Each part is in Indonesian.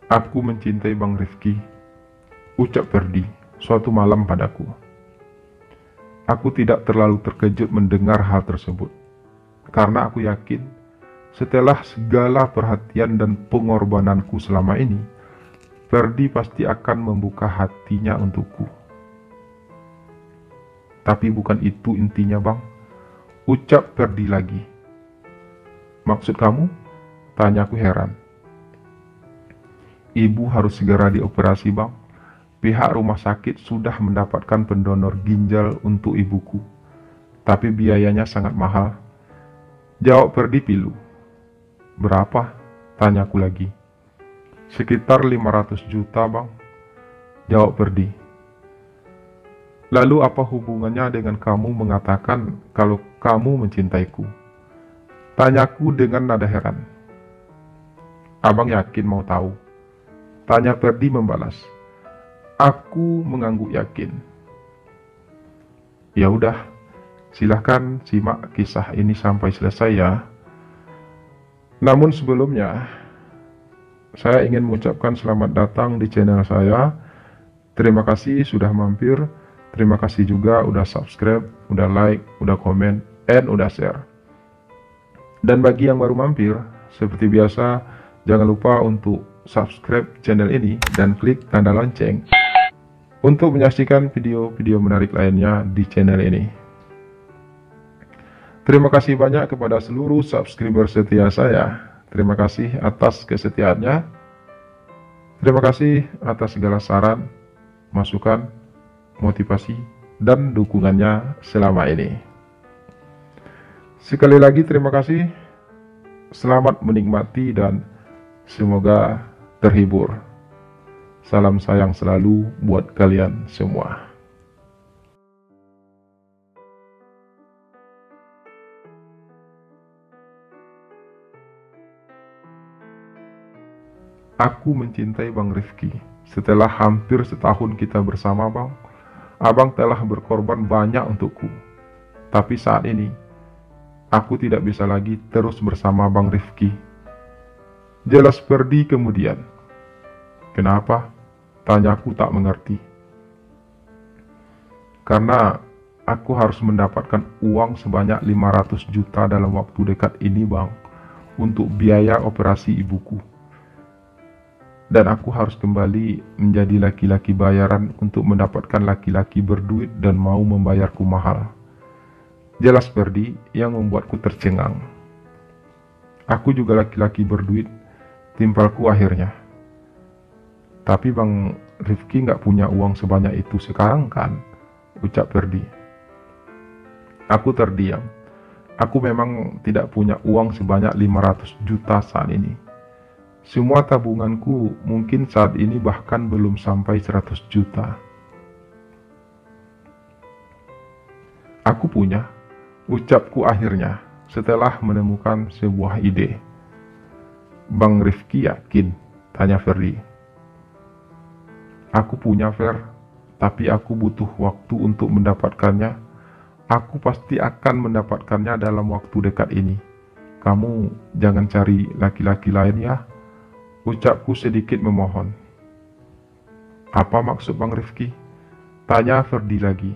Aku mencintai Bang Rifki, ucap Ferdi suatu malam padaku. Aku tidak terlalu terkejut mendengar hal tersebut, karena aku yakin setelah segala perhatian dan pengorbananku selama ini, Ferdi pasti akan membuka hatinya untukku. Tapi bukan itu intinya, Bang, ucap Ferdi lagi. Maksud kamu? Tanyaku heran. Ibu harus segera dioperasi, Bang. Pihak rumah sakit sudah mendapatkan pendonor ginjal untuk ibuku. Tapi biayanya sangat mahal. Jawab Ferdi pilu. Berapa? Tanyaku lagi. Sekitar 500 juta, Bang. Jawab Ferdi. Lalu apa hubungannya dengan kamu mengatakan kalau kamu mencintaiku? Tanyaku dengan nada heran. Abang yakin mau tahu? Tanya Ferdi membalas. Aku mengangguk yakin. Ya udah, silahkan simak kisah ini sampai selesai ya. Namun sebelumnya, saya ingin mengucapkan selamat datang di channel saya. Terima kasih sudah mampir. Terima kasih juga udah subscribe, udah like, udah komen, and udah share. Dan bagi yang baru mampir, seperti biasa, jangan lupa untuk subscribe channel ini dan klik tanda lonceng untuk menyaksikan video-video menarik lainnya di channel ini. Terima kasih banyak kepada seluruh subscriber setia saya. Terima kasih atas kesetiaannya. Terima kasih atas segala saran, masukan, motivasi, dan dukungannya selama ini. Sekali lagi terima kasih. Selamat menikmati dan semoga terhibur. Salam sayang selalu buat kalian semua. Aku mencintai Bang Rifki. Setelah hampir setahun kita bersama, Bang, Abang telah berkorban banyak untukku. Tapi saat ini, aku tidak bisa lagi terus bersama Bang Rifki. Jelas Ferdi kemudian. Kenapa? Tanyaku tak mengerti. Karena aku harus mendapatkan uang sebanyak 500 juta dalam waktu dekat ini, Bang, untuk biaya operasi ibuku. Dan aku harus kembali menjadi laki-laki bayaran untuk mendapatkan laki-laki berduit dan mau membayarku mahal. Jelas Ferdi yang membuatku tercengang. Aku juga laki-laki berduit, timpalku akhirnya. Tapi Bang Rifki nggak punya uang sebanyak itu sekarang kan? Ucap Ferdi. Aku terdiam. Aku memang tidak punya uang sebanyak 500 juta saat ini. Semua tabunganku mungkin saat ini bahkan belum sampai 100 juta. Aku punya, ucapku akhirnya setelah menemukan sebuah ide. Bang Rifki yakin? Tanya Ferdi. Aku punya, Fer, tapi aku butuh waktu untuk mendapatkannya. Aku pasti akan mendapatkannya dalam waktu dekat ini. Kamu jangan cari laki-laki lain ya, ucapku sedikit memohon. Apa maksud Bang Rifki? Tanya Ferdi lagi.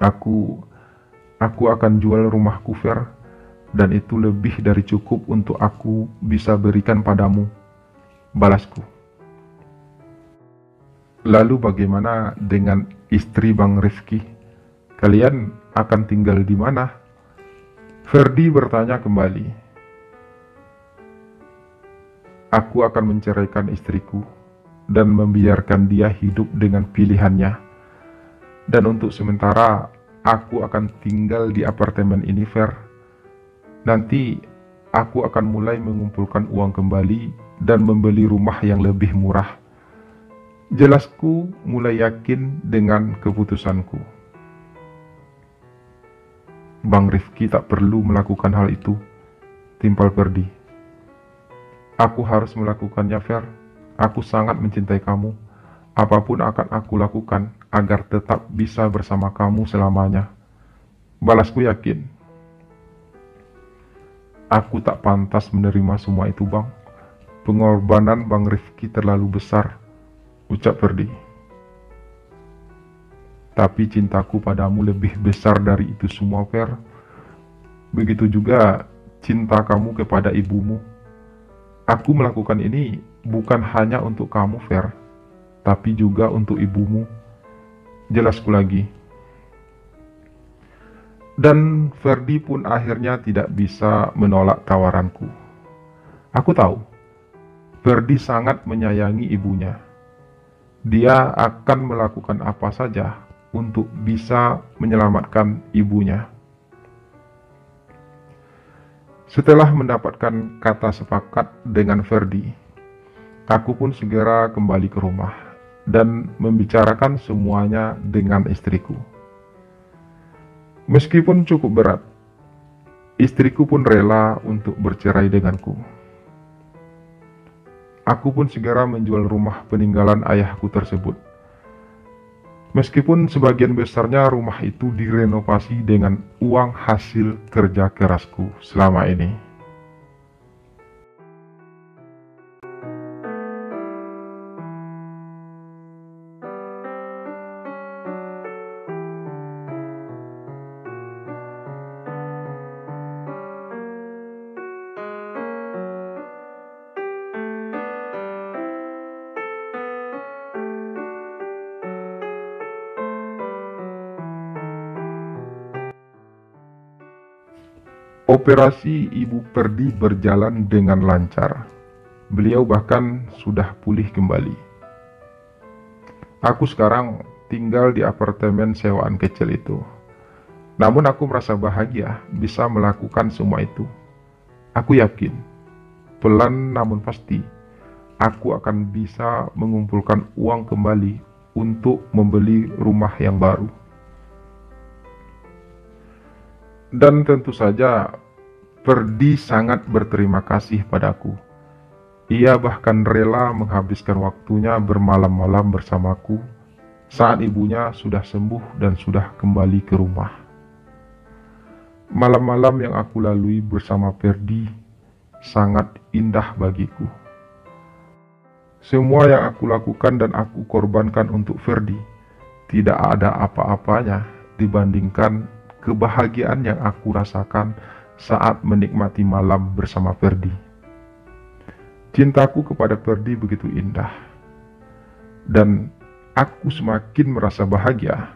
Aku akan jual rumahku, Fer, dan itu lebih dari cukup untuk aku bisa berikan padamu, balasku. Lalu bagaimana dengan istri Bang Rifki? Kalian akan tinggal di mana? Ferdi bertanya kembali. Aku akan menceraikan istriku dan membiarkan dia hidup dengan pilihannya. Dan untuk sementara, aku akan tinggal di apartemen ini, Fer. Nanti, aku akan mulai mengumpulkan uang kembali dan membeli rumah yang lebih murah. Jelasku mulai yakin dengan keputusanku. Bang Rifki tak perlu melakukan hal itu, timpal Ferdi. Aku harus melakukannya, Fer. Aku sangat mencintai kamu. Apapun akan aku lakukan agar tetap bisa bersama kamu selamanya. Balasku yakin. Aku tak pantas menerima semua itu, Bang. Pengorbanan Bang Rifki terlalu besar, ucap Ferdi. Tapi cintaku padamu lebih besar dari itu semua, Fer. Begitu juga cinta kamu kepada ibumu. Aku melakukan ini bukan hanya untuk kamu, Fer, tapi juga untuk ibumu. Jelasku lagi. Dan Ferdi pun akhirnya tidak bisa menolak tawaranku. Aku tahu, Ferdi sangat menyayangi ibunya. Dia akan melakukan apa saja untuk bisa menyelamatkan ibunya. Setelah mendapatkan kata sepakat dengan Ferdi, aku pun segera kembali ke rumah dan membicarakan semuanya dengan istriku. Meskipun cukup berat, istriku pun rela untuk bercerai denganku. Aku pun segera menjual rumah peninggalan ayahku tersebut. Meskipun sebagian besarnya rumah itu direnovasi dengan uang hasil kerja kerasku selama ini. Operasi Ibu Ferdi berjalan dengan lancar. Beliau bahkan sudah pulih kembali. Aku sekarang tinggal di apartemen sewaan kecil itu. Namun aku merasa bahagia bisa melakukan semua itu. Aku yakin, pelan namun pasti, aku akan bisa mengumpulkan uang kembali untuk membeli rumah yang baru. Dan tentu saja, Ferdi sangat berterima kasih padaku. Ia bahkan rela menghabiskan waktunya bermalam-malam bersamaku saat ibunya sudah sembuh dan sudah kembali ke rumah. Malam-malam yang aku lalui bersama Ferdi sangat indah bagiku. Semua yang aku lakukan dan aku korbankan untuk Ferdi tidak ada apa-apanya dibandingkan kebahagiaan yang aku rasakan saat menikmati malam bersama Ferdi. Cintaku kepada Ferdi begitu indah, dan aku semakin merasa bahagia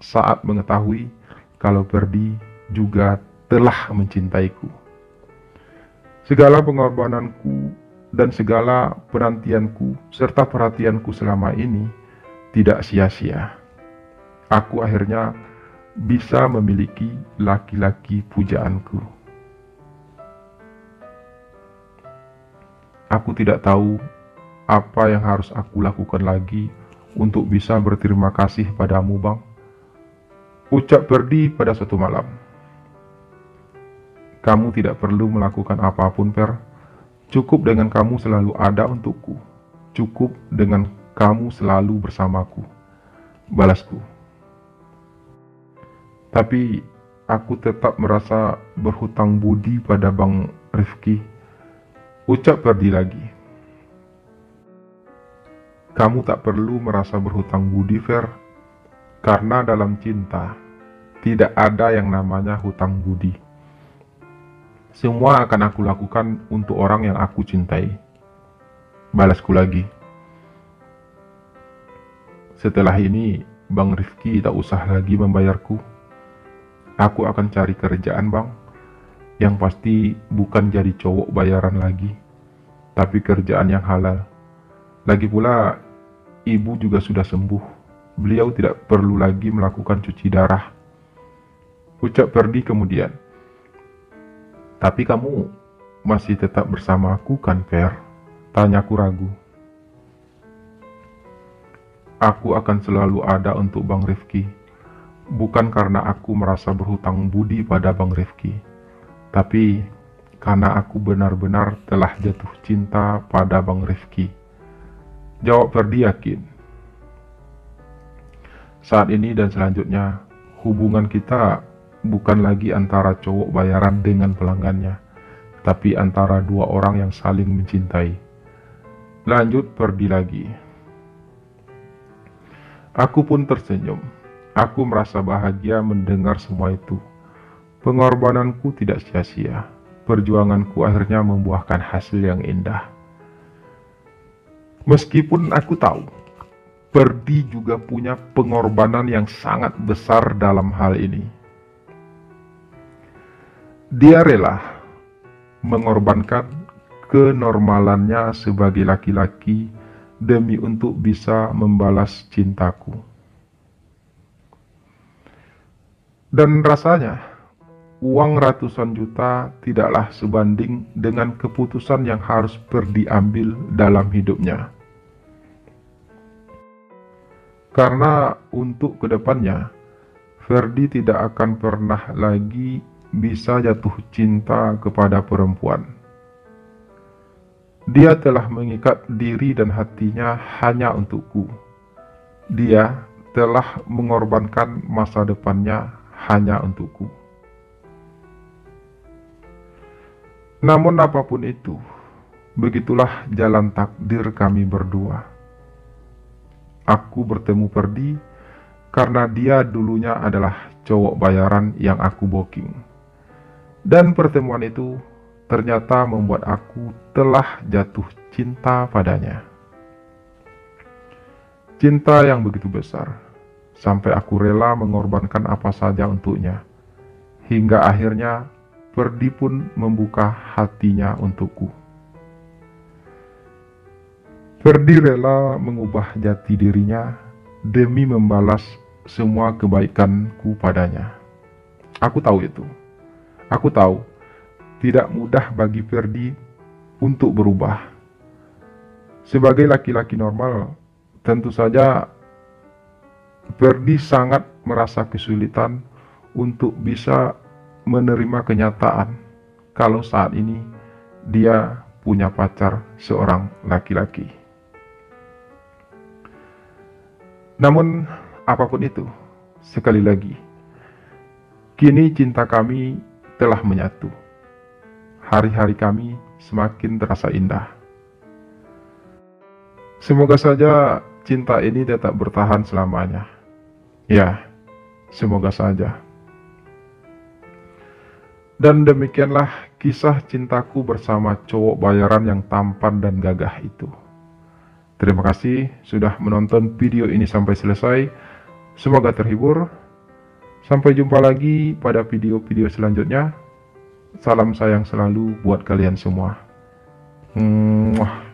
saat mengetahui kalau Ferdi juga telah mencintaiku. Segala pengorbananku dan segala penantianku serta perhatianku selama ini tidak sia-sia. Aku akhirnya bisa memiliki laki-laki pujaanku. Aku tidak tahu apa yang harus aku lakukan lagi untuk bisa berterima kasih padamu, Bang, ucap Ferdi pada suatu malam. Kamu tidak perlu melakukan apapun, Fer. Cukup dengan kamu selalu ada untukku. Cukup dengan kamu selalu bersamaku, balasku. Tapi aku tetap merasa berhutang budi pada Bang Rifki, ucap Ferdi lagi. Kamu tak perlu merasa berhutang budi, Fer, karena dalam cinta tidak ada yang namanya hutang budi. Semua akan aku lakukan untuk orang yang aku cintai, balasku lagi. Setelah ini, Bang Rifki tak usah lagi membayarku. Aku akan cari kerjaan, Bang. Yang pasti bukan jadi cowok bayaran lagi, tapi kerjaan yang halal. Lagi pula, ibu juga sudah sembuh. Beliau tidak perlu lagi melakukan cuci darah, ucap Ferdi kemudian. Tapi kamu masih tetap bersama aku kan, Fer? Tanyaku ragu. Aku akan selalu ada untuk Bang Rifki. Bukan karena aku merasa berhutang budi pada Bang Rifki, tapi karena aku benar-benar telah jatuh cinta pada Bang Rifki, jawab Ferdi yakin. Saat ini dan selanjutnya, hubungan kita bukan lagi antara cowok bayaran dengan pelanggannya, tapi antara dua orang yang saling mencintai. Lanjut Ferdi lagi. Aku pun tersenyum. Aku merasa bahagia mendengar semua itu. Pengorbananku tidak sia-sia. Perjuanganku akhirnya membuahkan hasil yang indah. Meskipun aku tahu, Ferdi juga punya pengorbanan yang sangat besar dalam hal ini. Dia rela mengorbankan kenormalannya sebagai laki-laki demi untuk bisa membalas cintaku. Dan rasanya, uang ratusan juta tidaklah sebanding dengan keputusan yang harus diambil dalam hidupnya. Karena untuk kedepannya, Ferdi tidak akan pernah lagi bisa jatuh cinta kepada perempuan. Dia telah mengikat diri dan hatinya hanya untukku. Dia telah mengorbankan masa depannya hanya untukku. Namun apapun itu, begitulah jalan takdir kami berdua. Aku bertemu Ferdi karena dia dulunya adalah cowok bayaran yang aku booking. Dan pertemuan itu ternyata membuat aku telah jatuh cinta padanya. Cinta yang begitu besar, sampai aku rela mengorbankan apa saja untuknya. Hingga akhirnya Ferdi pun membuka hatinya untukku. Ferdi rela mengubah jati dirinya demi membalas semua kebaikanku padanya. Aku tahu itu. Aku tahu tidak mudah bagi Ferdi untuk berubah. Sebagai laki-laki normal, tentu saja Ferdi sangat merasa kesulitan untuk bisa menerima kenyataan kalau saat ini dia punya pacar seorang laki-laki. Namun apapun itu, sekali lagi, kini cinta kami telah menyatu. Hari-hari kami semakin terasa indah. Semoga saja cinta ini tetap bertahan selamanya. Ya, semoga saja. Dan demikianlah kisah cintaku bersama cowok bayaran yang tampan dan gagah itu. Terima kasih sudah menonton video ini sampai selesai. Semoga terhibur. Sampai jumpa lagi pada video-video selanjutnya. Salam sayang selalu buat kalian semua. Mwah.